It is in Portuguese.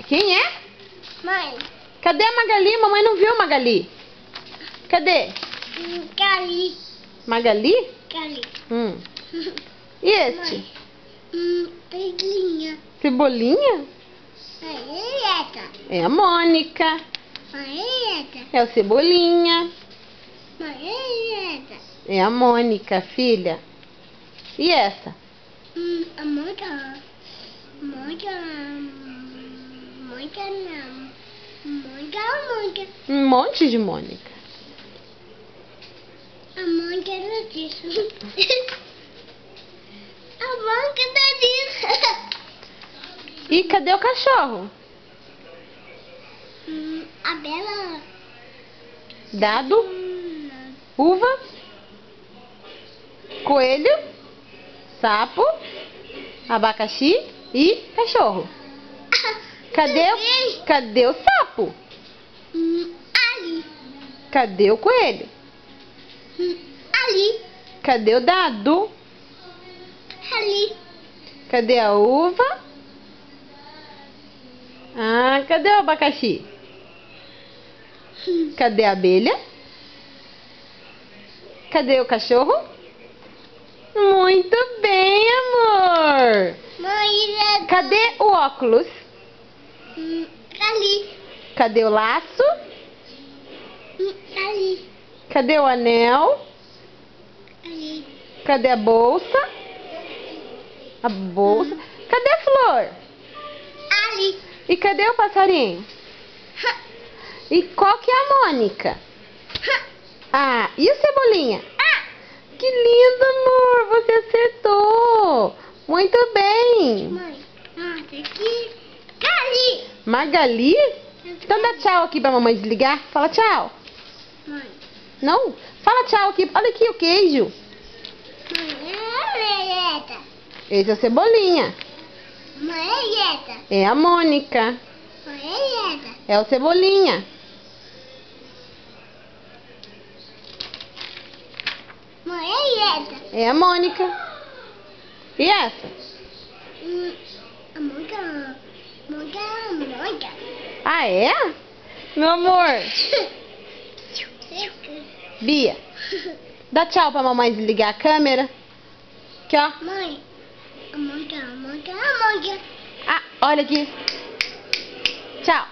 Quem é? Mãe. Cadê a Magali? Mamãe não viu a Magali. Cadê? Gali. Magali? Gali. E este? Peguinha. Cebolinha? É a Mônica. É o Cebolinha. É a Mônica, filha. E essa? A Mônica. Mônica não. Mônica. Um monte de Mônica. A Mônica não disse. A Mônica não disse. E cadê o cachorro? A Bela. Dado, uva, coelho, sapo, abacaxi e cachorro. Cadê o sapo? Ali. Cadê o coelho? Ali. Cadê o dado? Ali. Cadê a uva? Cadê o abacaxi? Cadê a abelha? Cadê o cachorro? Muito bem, amor! Mãe, Cadê o óculos? ali. Cadê o laço? Ali. Cadê o anel? Ali. Cadê a bolsa? A bolsa? Cadê a flor? Ali. E cadê o passarinho? E qual que é a Mônica? E o Cebolinha? Que lindo, amor! Você acertou! Muito bem! Mãe, aqui. Ali. Magali? Então dá tchau aqui pra mamãe desligar. Fala tchau. Mãe. Não? Fala tchau aqui. Olha aqui o queijo. Mãe, Esse é o Cebolinha. Mãe, É a Mônica. Mãe, É o Cebolinha. É a Mônica. E essa? A Mônica. É? Meu amor. Bia, dá tchau pra mamãe desligar a câmera. Aqui, ó. Mãe, a Mônica. Olha aqui. Tchau.